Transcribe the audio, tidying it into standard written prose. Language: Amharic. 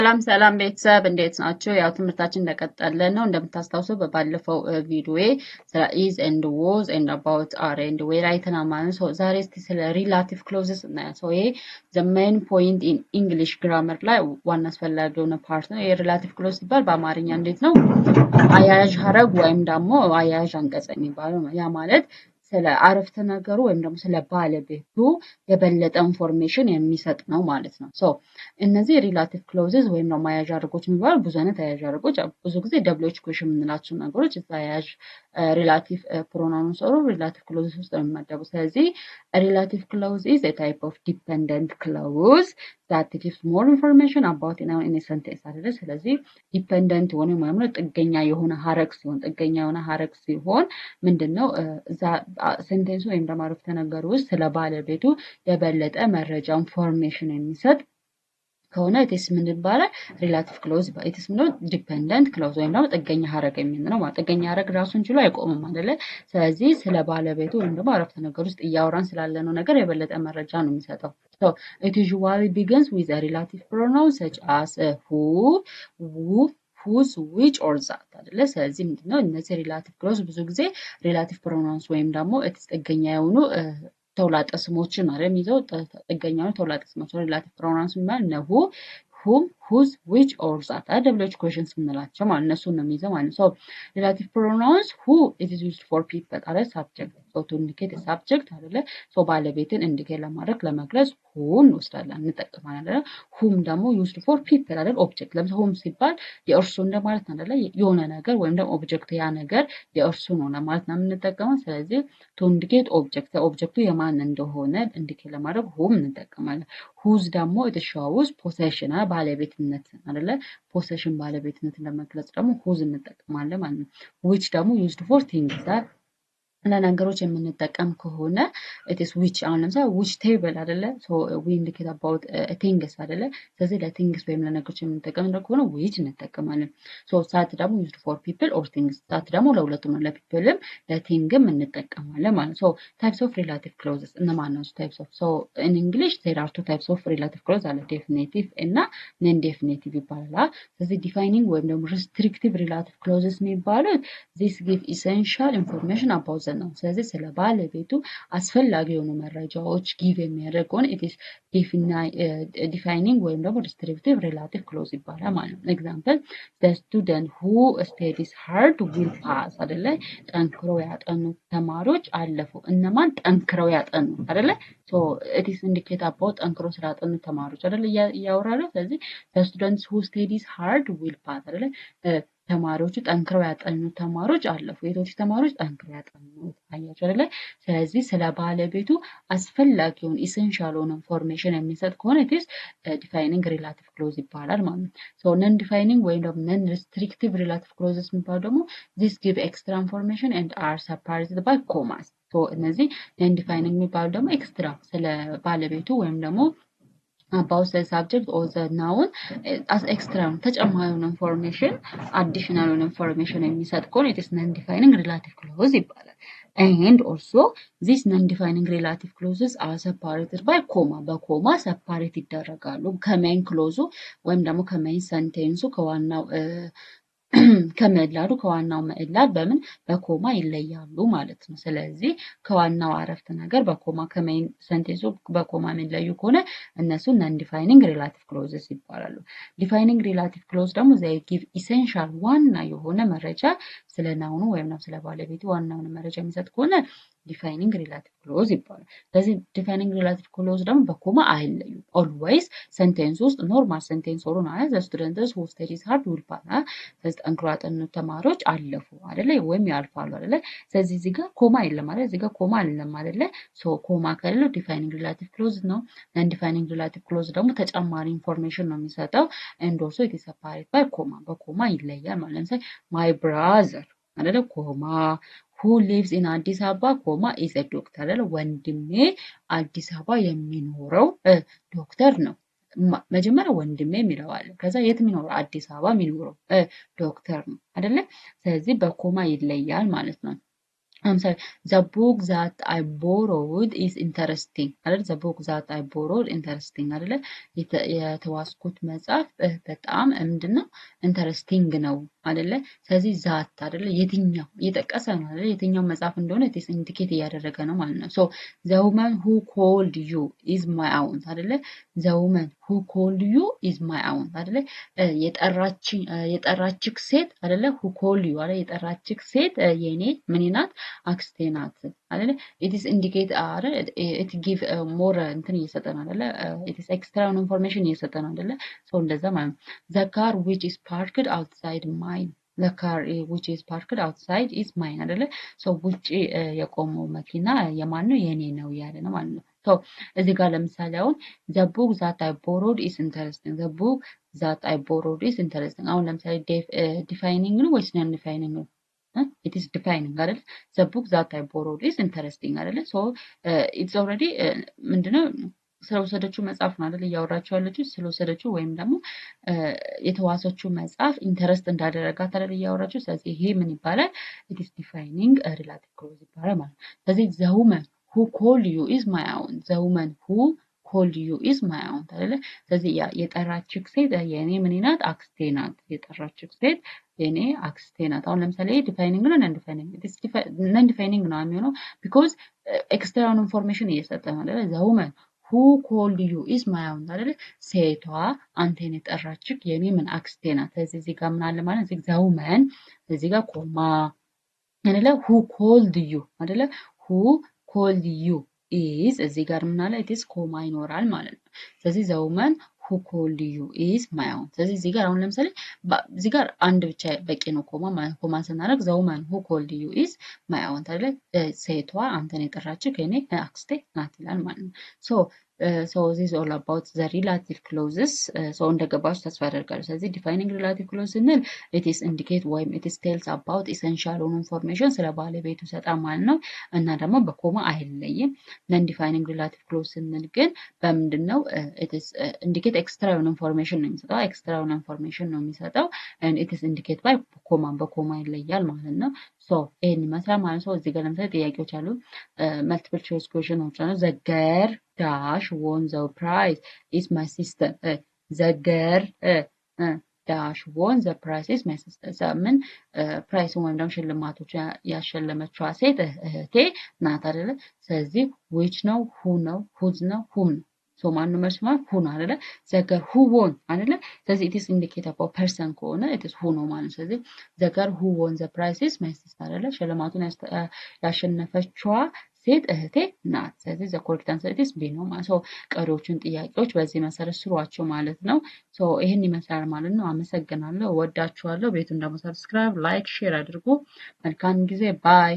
ሰላም ቤተሰብ እንዴት ናቸው? ያው ትምህርታችን እንደቀጠለ ነው። እንደምታስታውሰው በባለፈው ቪዲዮዬ ስለ ኢዝ ኤንድ ዎዝ ኤንድ አባውት አር ኤንድ ዌር አይተናል ማለት ነው። ዛሬ እስቲ ስለ ሪላቲቭ ክሎዝስ እናያለን። ሶ ይሄ ዘ ሜን ፖይንት ኢን ኢንግሊሽ ግራመር ላይ ዋና አስፈላጊ የሆነ ፓርት ነው። የሪላቲቭ ክሎዝ ሲባል በአማርኛ እንዴት ነው? አያያዥ ሀረግ ወይም ደግሞ አያያዥ አንቀጽ የሚባለው ነው። ያ ማለት ስለ አረፍተ ነገሩ ወይም ደግሞ ስለ ባለቤቱ የበለጠ ኢንፎርሜሽን የሚሰጥ ነው ማለት ነው። ሶ እነዚህ ሪላቲቭ ክሎዝስ ወይም ደግሞ አያያዥ ሀረጎች የሚባሉ ብዙ አይነት አያያዥ ሀረጎች ብዙ ጊዜ ደብሊው ኤች ኩዌሽን የምንላቸው ነገሮች እዛ አያያዥ ሪላቲቭ ፕሮናውን ሰሩ ሪላቲቭ ክሎዝስ ውስጥ ነው የሚመደቡ። ስለዚህ ሪላቲቭ ክሎዝ ኢዝ ኤ ታይፕ ኦፍ ዲፔንደንት ክሎዝ that gives more information about in a sentence አይደለ? ስለዚህ ዲፔንደንት የሆነ ወይም ጥገኛ የሆነ ሀረግ ሲሆን ምንድነው እዛ ሴንቴንሱ ወይም ደግሞ አረፍተ ነገሩ ውስጥ ስለ ባለቤቱ የበለጠ መረጃ ኢንፎርሜሽን የሚሰጥ ከሆነ ኢትስ ምን ይባላል? ሪላቲቭ ክሎዝ ይባላል። ኢትስ ምን ዲፔንደንት ክሎዝ ወይም ደግሞ ጥገኛ ሀረግ የሚለው ማለት ጥገኛ ሀረግ ራሱን ችሎ አይቆምም አይደለ? ስለዚህ ስለ ባለቤቱ ወይም ደግሞ አረፍተ ነገር ውስጥ እያወራን ስላለነው ነገር የበለጠ መረጃ ነው የሚሰጠው። So it usually begins with a relative pronoun such as who, whose, which or that አይደለ? ስለዚህ ምንድነው እነዚህ ሪላቲቭ ክሎዝ ብዙ ጊዜ ሪላቲቭ ፕሮናውንስ ወይም ደግሞ ጥገኛ የሆኑ ተውላጠ ስሞችን ማለት የሚይዘው ጥገኛ የሆኑ ተውላጠ ስሞች ሪላቲቭ ፕሮናውንስ ማለት ነው። whom, whose, which or that ደብሊው ኤች ኩዌሽንስ የምንላቸው ማለት እነሱን ነው የሚይዘው ማለት ነው። ሪላቲቭ ፕሮናውንስ who it is used for people አይደል? subject so to indicate a subject አይደለ? so ባለቤትን ኢንዲኬት ለማድረግ ለመግለጽ who እንወስዳለን እንጠቀማለን አይደል? whom ደግሞ used for people አይደል? ኦብጀክት ለምሳሌ whom ሲባል የእርሱ እንደማለት ነው አይደል? የሆነ ነገር ወይም ደግሞ ኦብጀክት ያ ነገር የእርሱ ነው ለማለት ነው የምንጠቀመው። ስለዚህ to indicate object ኦብጀክቱ የማን እንደሆነ ኢንዲኬት ለማድረግ whom እንጠቀማለን። whose ደግሞ it shows possession ባለቤትነት አይደለ? possession ባለቤትነትን ለመግለጽ ደግሞ whose እንጠቀማለን ማለት ነው። which ደግሞ used for things ለነገሮች የምንጠቀም ከሆነ it is which አሁን ለምሳሌ which table አይደለ? so we indicate about things አይደለ? ስለዚህ ለthings ወይም ለነገሮች የምንጠቀም ከሆነ which እንጠቀማለን። so that ደግሞ used for people or things that ደግሞ ለሁለቱም ነው ለፒፕልም ለቲንግም እንጠቀማለን ማለት ነው። so types of relative clauses እነማን ናቸው? types of so in English there are two types of relative clause አለ definitive እና non definitive ይባላል። ስለዚህ defining ወይም ደግሞ restrictive relative clauses የሚባሉት this give essential information about ነው። ስለዚህ ስለ ባለቤቱ አስፈላጊ የሆኑ መረጃዎች ጊቭ የሚያደርገውን it is defining ወይም ደግሞ restrictive relative clause ይባላል ማለት ነው። ኤግዛምፕል the student who studies hard will pass አይደለ? ጠንክረው ያጠኑ ተማሪዎች አለፉ። እነማን ጠንክረው ያጠኑ አይደለ? so it is indicate about ጠንክረው ስላጠኑ ተማሪዎች አይደለ እያወራለ። ስለዚህ the students who studies hard will pass አይደለ? ተማሪዎቹ ጠንክረው ያጠኑ ተማሪዎች አለፉ። የቶች ተማሪዎች ጠንክረው ያጠኑ አያችሁ አይደለ? ስለዚህ ስለ ባለቤቱ አስፈላጊውን ኢሴንሻል ሆነ ኢንፎርሜሽን የሚሰጥ ከሆነ it is defining relative clause ይባላል ማለት ነው። so non defining ወይም ደግሞ non restrictive relative clauses የሚባሉ ደግሞ this give extra information and are separated by commas so እነዚህ non defining የሚባሉ ደግሞ ኤክስትራ ስለ ባለቤቱ ወይም ደግሞ about the subject or the noun as extra ተጨማሪ ኢንፎርሜሽን additional ኢንፎርሜሽን የሚሰጥ ከሆነ it is non-defining relative clause ይባላል። and also these non-defining relative clauses are separated by comma በኮማ separate ይደረጋሉ ከሜን ክሎዙ ወይም ደግሞ ከሜን ሰንቴንሱ ከዋናው ከዋናው ምዕላድ በምን በኮማ ይለያሉ ማለት ነው። ስለዚህ ከዋናው አረፍተ ነገር በኮማ ከሜን ሰንቴንሱ በኮማ የሚለዩ ከሆነ እነሱ non defining relative clauses ይባላሉ። defining relative clause ደግሞ they give essential ዋና የሆነ መረጃ ስለ ናውኑ ወይም ደግሞ ስለ ባለቤቱ ዋናውን መረጃ የሚሰጥ ከሆነ defining relative clause ይባላል። ስለዚህ defining relative clause ደግሞ በኮማ አይለዩም። always sentence ውስጥ ኖርማል ሴንቴንስ ሆኖ ነው the students who studies hard will pass ጠንክረው ያጠኑ ተማሪዎች አለፉ አይደለ? ወይም ያልፋሉ አይደለ? ስለዚህ እዚህ ጋር ኮማ የለም አይደል? እዚህ ጋር ኮማ የለም አይደለ? ሶ ኮማ ከሌለው defining relative clause ነው። non defining relative clause ደግሞ ተጨማሪ ኢንፎርሜሽን ነው የሚሰጠው and also it is separated by comma በኮማ ይለያል ማለት ነው። my brother አይደለ? ኮማ who lives in አዲስ አበባ ኮማ is a doctor አይደለ? ወንድሜ አዲስ አበባ የሚኖረው ዶክተር ነው። መጀመሪያ ወንድሜ የሚለው አለ። ከዛ የት የሚኖረው አዲስ አበባ የሚኖረው ዶክተር ነው አይደለ? ስለዚህ በኮማ ይለያል ማለት ነው። I'm sorry, the book that I borrowed is interesting አይደል? the book that I borrowed interesting አይደለ? የተዋስኩት መጽሐፍ በጣም ምንድነው ኢንተረስቲንግ ነው አይደለ? ስለዚህ ዛት አይደለ? የትኛው እየጠቀሰ ነው አይደለ? የትኛው መጽሐፍ እንደሆነ ዲስ ኢንዲኬት እያደረገ ነው ማለት ነው። so the woman who called you is my aunt አይደለ? the woman who called you is my aunt አይደለ? የጠራችክ ሴት አይደለ? who called you አይደለ? የጠራችክ ሴት የኔ ምን ናት? አክስቴ ናት አይደለ? it is indicate አይደለ? it give more እንትን እየሰጠን አይደለ? it is extra information እየሰጠን አይደለ? so እንደዛ ማለት ነው። the car which is parked outside mine the car which is parked outside is mine አይደለ? so ውጪ የቆመው መኪና የማን ነው? የኔ ነው ያለ ነው ማለት ነው። so እዚህ ጋር ለምሳሌ አሁን the book that I borrowed is interesting the book that I borrowed is interesting አሁን ለምሳሌ ዲፋይኒንግ ነው ወይስ ነን ዲፋይኒንግ ነው? it is defining አይደል? the book that I borrowed is interesting አይደለ? so it's already ምንድነው ስለወሰደችው መጽሐፍ ነው አይደል እያወራችሁ ያለችው ስለወሰደችው ወይም ደግሞ የተዋሰችው መጽሐፍ ኢንተረስት እንዳደረጋት አይደል እያወራችሁ። ስለዚህ ይሄ ምን ይባላል? it is defining a relative clause ይባላል ማለት ነው። ስለዚህ the woman who called you is my aunt the woman who called you is my aunt አይደለ? ስለዚህ የጠራችክ ሴት የኔ ምን ናት? አክስቴ ናት። የጠራችክ ሴት የኔ አክስቴ ናት። አሁን ለምሳሌ ዲፋይኒንግ ነው ነን ዲፋይኒንግ ነን ዲፋይኒንግ ነው የሚሆነው ቢኮዝ ኤክስትራውን ኢንፎርሜሽን እየሰጠ ነው አይደለ? the woman who called you is my aunt አይደለ? ሴቷ አንተን የጠራችክ የኔ ምን አክስቴ ናት። ስለዚህ እዚህ ጋር ምን አለ ማለት እዚህ the woman እዚህ ጋር ኮማ አይደለ? who called you አይደለ? who called you is እዚህ ጋር ምን አለ? it is ኮማ ይኖራል ማለት ነው። ስለዚህ the woman who called you is my aunt። ስለዚህ እዚህ ጋር አሁን ለምሳሌ እዚህ ጋር አንድ ብቻ በቂ ነው ኮማ ማለት ኮማ ስናደርግ the woman who called you is my aunt አይደለ? ሴቷ አንተን የጠራችክ የኔ አክስቴ ናት ይላል ማለት ነው። so this is all about the relative clauses so እንደገባችሁ ተስፋ አደርጋለሁ። ስለዚህ defining relative clause ስንል it is indicate ወይም it is tells about essential information ስለ ባለቤቱ ሰጣ ማለት ነው እና ደግሞ በኮማ አይለይም። non defining relative clause ስንል ግን በምንድነው it is indicate extra information ነው የሚሰጠው extra information ነው የሚሰጠው and it is indicate by በኮማ ይለያል ማለት ነው። so ይሄን ይመስላል ማለት ነው። እዚህ ጋር ለምሳሌ ጥያቄዎች አሉ multiple choice questions ነው the girl dash won the prize is my sister the girl dash won the prize is my sister ምን ፕራይስ ወይም ደግሞ ሽልማቶች ያሸለመችዋ ሴት እህቴ ናት አይደለ? ስለዚህ which ነው who ነው whose ነው whom ነው ሶ ማን ነው መልስ ማለት who ነው አይደለ? the girl who won አይደለ? ስለዚህ it is indicate about person ከሆነ it is who ነው ማለት ስለዚህ the girl who won the prize is my sister አይደለ? ሽልማቱን ያሸነፈችዋ ሴት እህቴ ናት። ስለዚህ the correct answer is B ነው ማለት ነው። ቀሪዎቹን ጥያቄዎች በዚህ መሰረት ስሯቸው ማለት ነው። ሶ ይሄን ይመስላል ማለት ነው። አመሰግናለሁ። ወዳችኋለሁ። ቤቱን ደግሞ ሰብስክራይብ፣ ላይክ፣ ሼር አድርጉ። መልካም ጊዜ ባይ